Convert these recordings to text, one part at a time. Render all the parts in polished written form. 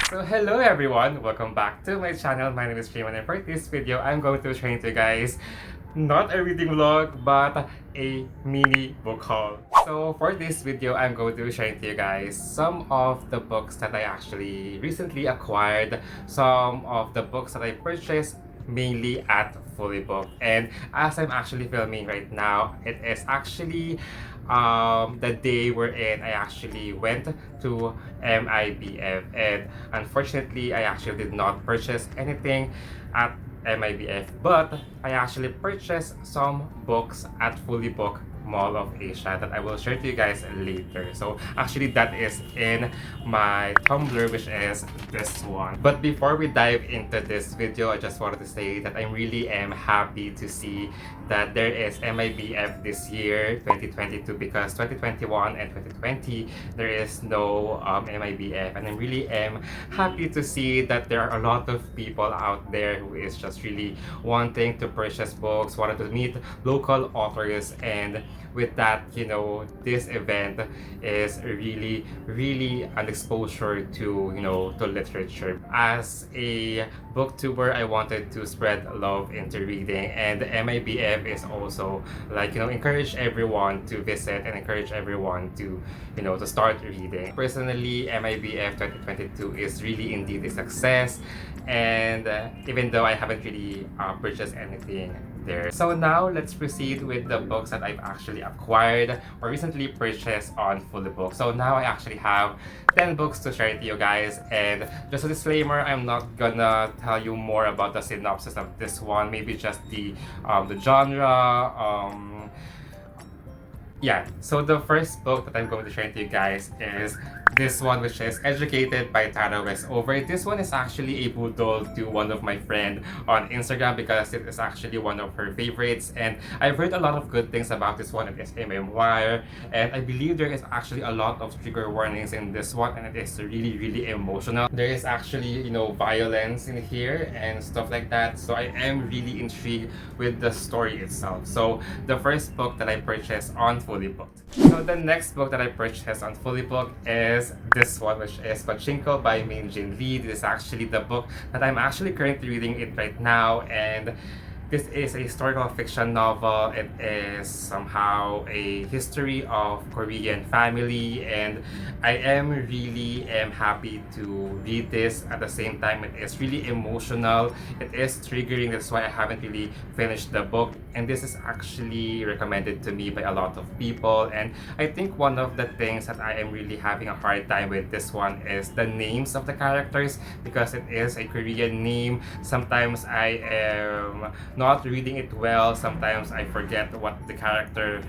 So hello everyone, welcome back to my channel. My name is Raymond, and for this video I'm going to share to you guys not a reading vlog but a mini book haul. So for this video I'm going to share to you guys some of the books that I actually recently acquired, some of the books that I purchased mainly at Fully Book. And as I'm actually filming right now, it is actually the day wherein I actually went to MIBF, and unfortunately I actually did not purchase anything at MIBF, but I actually purchased some books at Fully Book Mall of Asia that I will share to you guys later. So actually that is in my Tumblr, which is this one. But before we dive into this video, I just wanted to say that I really am happy to see that there is MIBF this year, 2022, because 2021 and 2020 there is no MIBF, and I really am happy to see that there are a lot of people out there who is just really wanting to purchase books, wanted to meet local authors, and with that, you know, this event is really an exposure to, you know, to literature. As a booktuber, I wanted to spread love into reading, and the MIBF is also like, you know, encourage everyone to visit and encourage everyone to, you know, to start reading. Personally, MIBF 2022 is really indeed a success, and even though I haven't really purchased anything there. So now let's proceed with the books that I've actually acquired or recently purchased on Fully Book. So now I actually have 10 books to share to you guys, and just a disclaimer, I'm not gonna tell you more about the synopsis of this one, maybe just the genre. Yeah, so the first book that I'm going to share to you guys is this one, which is Educated by Tara Westover. This one is actually a boodle to one of my friend on Instagram because it is actually one of her favorites, and I've heard a lot of good things about this one. It is a memoir, and I believe there is actually a lot of trigger warnings in this one, and it is really emotional. There is actually, you know, violence in here and stuff like that, so I am really intrigued with the story itself. So the first book that I purchased on Fully Booked. So the next book that I purchased on Fully Book is this one, which is Pachinko by Min Jin Lee. This is actually the book that I'm actually currently reading it right now, and this is a historical fiction novel. It is somehow a history of Korean family, and I am really happy to read this. At the same time, it is really emotional. It is triggering. That's why I haven't really finished the book. And this is actually recommended to me by a lot of people. And I think one of the things that I am really having a hard time with this one is the names of the characters, because it is a Korean name. Sometimes I am not reading it well, sometimes I forget what the character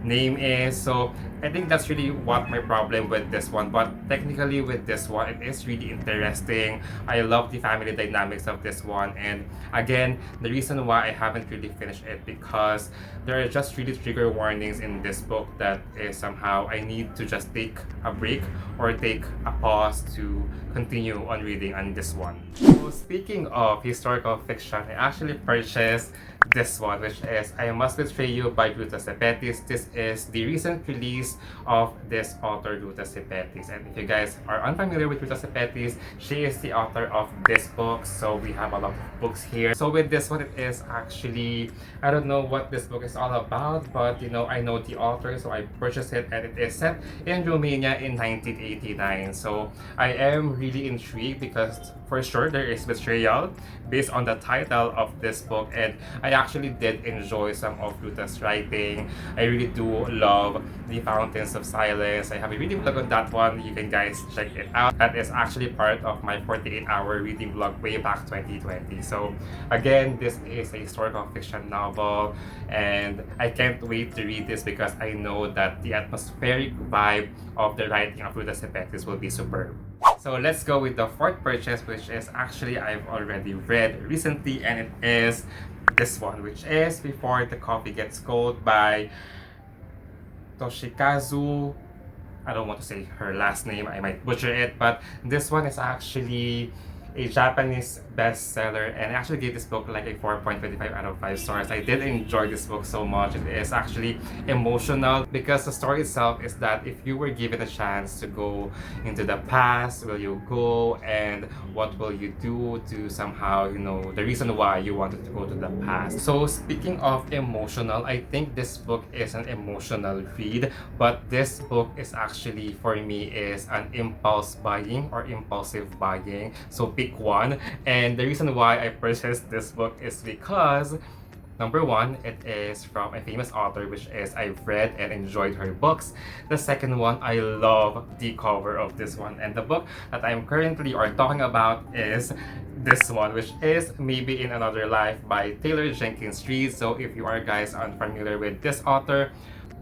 name is, so I think that's really what my problem with this one. But technically with this one, it is really interesting. I love the family dynamics of this one, and again, the reason why I haven't really finished it because there are just really trigger warnings in this book that is somehow I need to just take a break or take a pause to continue on reading on this one. So speaking of historical fiction, I actually purchased this one, which is I Must Betray You by Ruta Sepetis. This is the recent release of this author, Ruta Sepetis. And if you guys are unfamiliar with Ruta Sepetis, she is the author of this book. So we have a lot of books here. So with this one, it is actually, I don't know what this book is all about, but you know, I know the author, so I purchased it, and it is set in Romania in 1989. So I am really intrigued because for sure there is betrayal based on the title of this book, and I actually did enjoy some of Ruta's writing. I really do love The Fountains of Silence. I have a reading vlog on that one. You can guys check it out. That is actually part of my 48-hour reading vlog way back 2020. So again, this is a historical fiction novel, and I can't wait to read this because I know that the atmospheric vibe of the writing of Ruta Sepetis will be superb. So let's go with the fourth purchase, which is actually I've already read recently, and it is this one, which is Before the Coffee Gets Cold by Toshikazu. I don't want to say her last name, I might butcher it, but this one is actually a Japanese bestseller, and I actually gave this book like a 4.25 out of 5 stars. I did enjoy this book so much. It is actually emotional because the story itself is that if you were given a chance to go into the past, will you go, and what will you do to somehow, the reason why you wanted to go to the past. So speaking of emotional, I think this book is an emotional read, but this book is actually for me is an impulse buying or impulsive buying. So pick one. And the reason why I purchased this book is because number one, it is from a famous author, which is I've read and enjoyed her books. The second one, I love the cover of this one. And the book that I'm currently or talking about is this one, which is Maybe in Another Life by Taylor Jenkins Reid. So if you are guys unfamiliar with this author,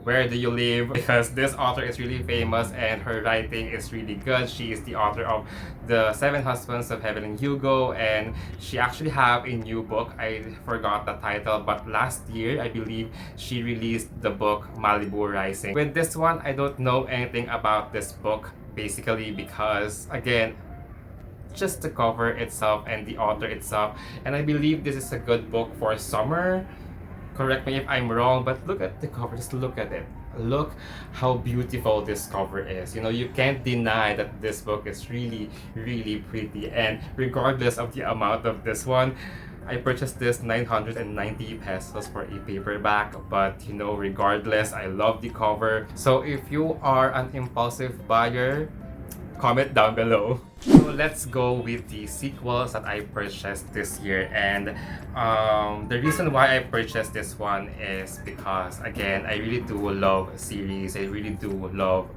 where do you live? Because this author is really famous and her writing is really good. She is the author of The Seven Husbands of Evelyn Hugo, and she actually have a new book. I forgot the title, but last year I believe she released the book Malibu Rising. With this one, I don't know anything about this book basically because again, just the cover itself and the author itself, and I believe this is a good book for summer. Correct me if I'm wrong, but look at the cover, just look at it. Look how beautiful this cover is. You can't deny that this book is really, really pretty. And regardless of the amount of this one, I purchased this 990 pesos for a paperback, but regardless, I love the cover. So if you are an impulsive buyer, comment down below. So let's go with the sequels that I purchased this year, and the reason why I purchased this one is because again, I really do love series. I really do love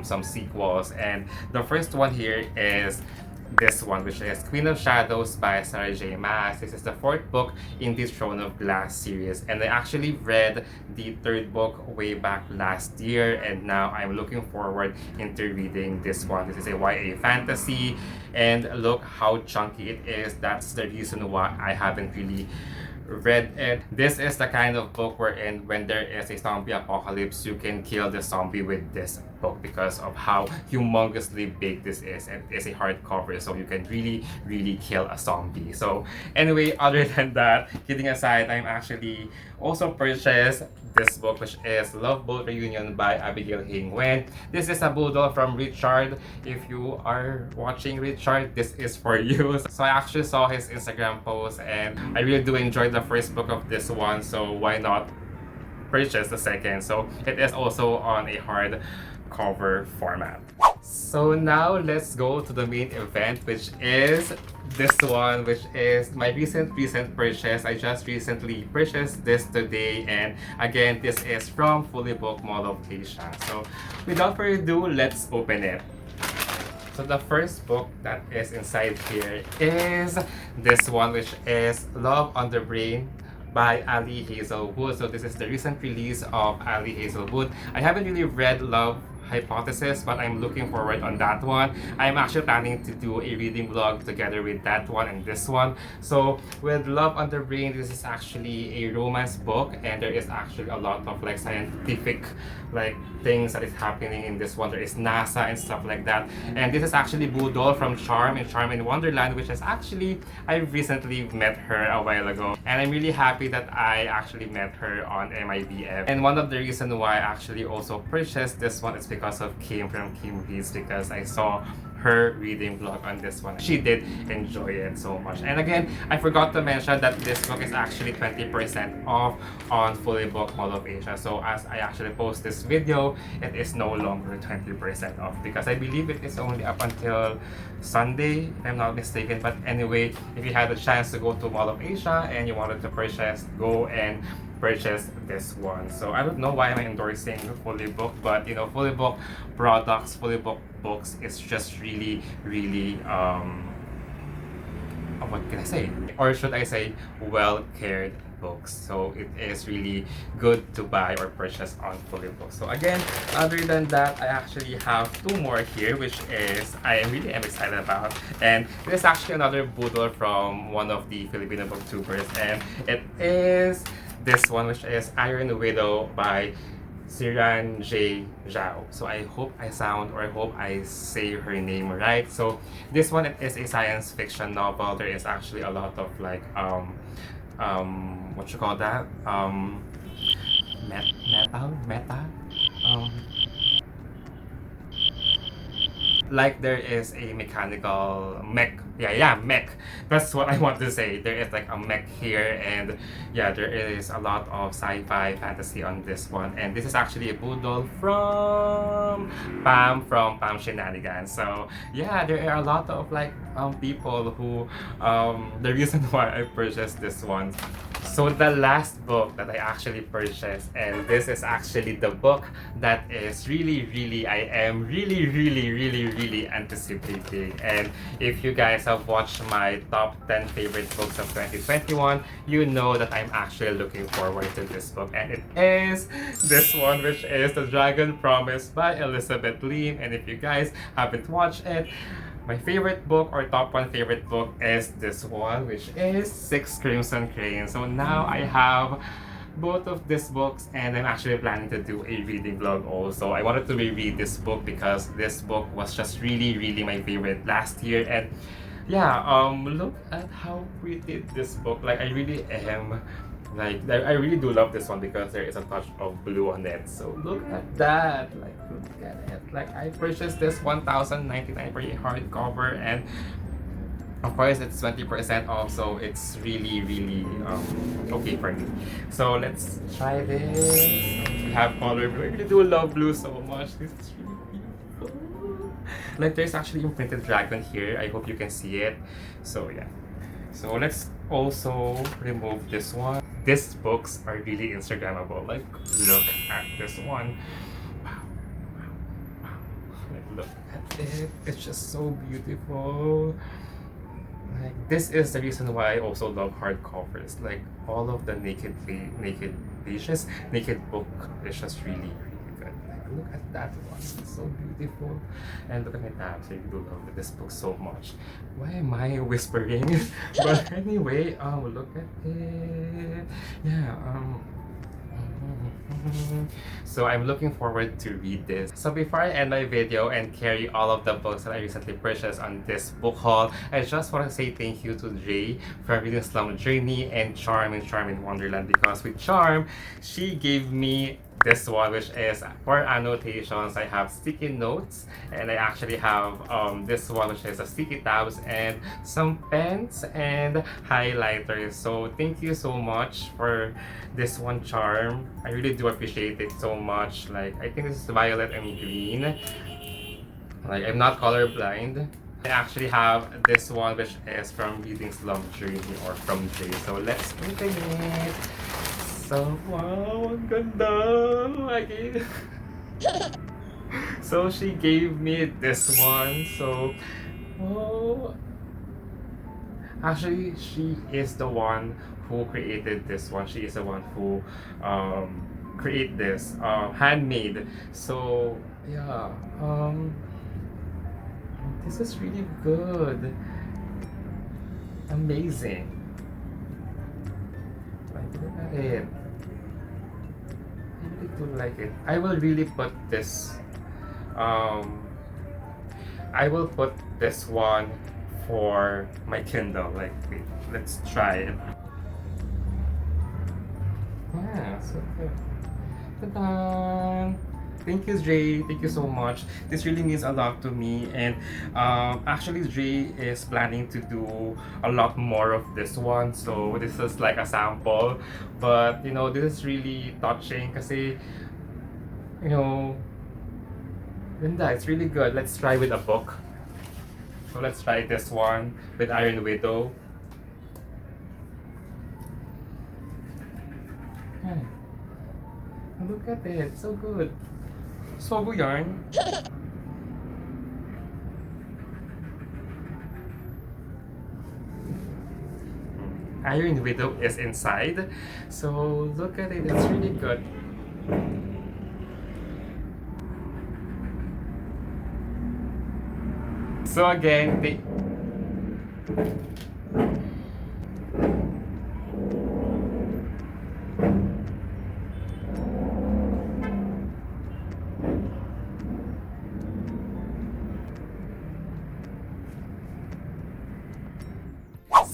some sequels, and the first one here is this one, which is Queen of Shadows by Sarah J. Maas. This is the fourth book in the Throne of Glass series, and I actually read the third book way back last year, and now I'm looking forward into reading this one. This is a YA fantasy, and look how chunky it is. That's the reason why I haven't really read it. This is the kind of book wherein when there is a zombie apocalypse, you can kill the zombie with this book because of how humongously big this is, and it's a hardcover, so you can really kill a zombie. So anyway, other than that, kidding aside, I'm actually also purchased this book, which is Love Boat Reunion by Abigail Hing Wen. This is a boodle from Richard. If you are watching Richard, this is for you. So I actually saw his Instagram post, and I really do enjoy the first book of this one, so why not purchase the second? So it is also on a hard cover format. So now let's go to the main event, which is this one, which is my recent purchase. I just recently purchased this today, and again, this is from Fully Booked Mall of Asia. So without further ado, let's open it. So the first book that is inside here is this one, which is Love on the Brain by Ali Hazelwood. So this is the recent release of Ali Hazelwood. I haven't really read Love Hypothesis, but I'm looking forward on that one. I'm actually planning to do a reading vlog together with that one and this one. So with Love on the Brain, this is actually a romance book, and there is actually a lot of like scientific things that is happening in this one. There is NASA and stuff like that, and this is actually Budol from Charm in Wonderland, which is actually I recently met her a while ago, and I'm really happy that I actually met her on MIBF. And one of the reasons why I actually also purchased this one is because of Kim from Kim Reads, because I saw her reading vlog on this one. She did enjoy it so much. And again, I forgot to mention that this book is actually 20% off on Fully Booked Mall of Asia. So as I actually post this video, it is no longer 20% off because I believe it is only up until Sunday, if I'm not mistaken. But anyway, if you had a chance to go to Mall of Asia and you wanted to purchase, go and purchase this one. So I don't know why I'm endorsing Fully Booked, but Fully Booked products, Fully Booked books is just really what can I say? Or should I say well cared books. So it is really good to buy or purchase on Fully Booked. So again, other than that, I actually have two more here, which is I really am excited about. And this is actually another boodle from one of the Filipino booktubers, and it is this one, which is Iron Widow by Siran J. Zhao. So I hope I sound or I hope I say her name right. So this one is a science fiction novel. There is actually a lot of like what you call that? Meta? Um like there is a mechanical mech. Yeah, mech. That's what I want to say. There is like a mech here, and yeah, there is a lot of sci-fi fantasy on this one. And this is actually a boodle from Pam Shenanigans. So yeah, there are a lot of like people who the reason why I purchased this one. So the last book that I actually purchased, and this is actually the book that is really I am really anticipating. And if you guys have watched my top 10 favorite books of 2021, you know that I'm actually looking forward to this book, and it is this one, which is The Dragon Promise by Elizabeth Lim. And if you guys haven't watched it, my favorite book or top one favorite book is this one, which is Six Crimson Cranes. So now I have both of these books, and I'm actually planning to do a reading vlog also. I wanted to reread this book because this book was just really my favorite last year. And yeah, look at how pretty this book. Like I really am like I really do love this one because there is a touch of blue on it. So look at that. Like look at it. Like I purchased this 1,099 for a hardcover, and of course it's 20% off, so it's really okay for me. So let's try this. We have color blue. I really do love blue so much. This is really beautiful. Like there's actually imprinted dragon here. I hope you can see it. So yeah. So let's also remove this one. These books are really Instagrammable. Like look at this one. Wow. Like look at it. It's just so beautiful. Like this is the reason why I also love hardcovers. Like all of the naked pages, naked book is just really good. Like look at that one, it's so beautiful. And look at my tabs. I do love this book so much. Why am I whispering? But anyway, look at it. Yeah, so I'm looking forward to read this. So before I end my video and carry all of the books that I recently purchased on this book haul, I just want to say thank you to Jay for reading Slum Journey and Charm in Wonderland, because with Charm, she gave me this one, which is for annotations. I have sticky notes, and I actually have this one, which is a sticky tabs and some pens and highlighters. So thank you so much for this one, Charm. I really do appreciate it so much. Like I think this is violet and green. Like I'm not colorblind. I actually have this one, which is from Reading Slum Journey or from Jay. So let's open it. So, wow, ang ganda! So, she gave me this one. So, oh, actually, she is the one who created this one. She is the one who create this handmade. So, yeah, this is really good. Amazing. Like, look at it. I really do like it. I will really put this I will put this one for my Kindle. Like wait, let's try it. Yeah, so good. Ta-da! Thank you, Jay. Thank you so much. This really means a lot to me. And actually, Jay is planning to do a lot more of this one. So this is like a sample. But, you know, this is really touching kasi, you know, ganda. It's really good. Let's try with a book. So let's try this one with Iron Widow. Hmm. Look at it. So good. Sobo yarn. Iron Widow is inside. So look at it. It's really good. So again,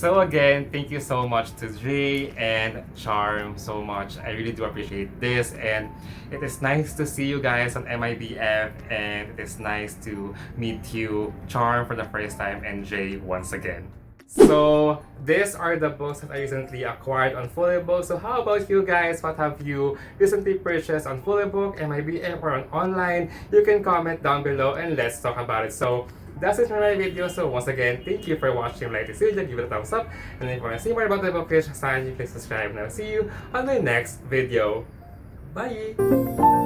So again, thank you so much to Jay and Charm so much. I really do appreciate this, and it is nice to see you guys on MIBF, and it is nice to meet you, Charm, for the first time, and Jay once again. So these are the books that I recently acquired on Fully Book. So how about you guys? What have you recently purchased on Fully Book, MIBF, or on online? You can comment down below and let's talk about it. So that's it for my video. So once again, thank you for watching. Like this video, give it a thumbs up. And if you want to see more about the book, please subscribe and I'll see you on my next video. Bye!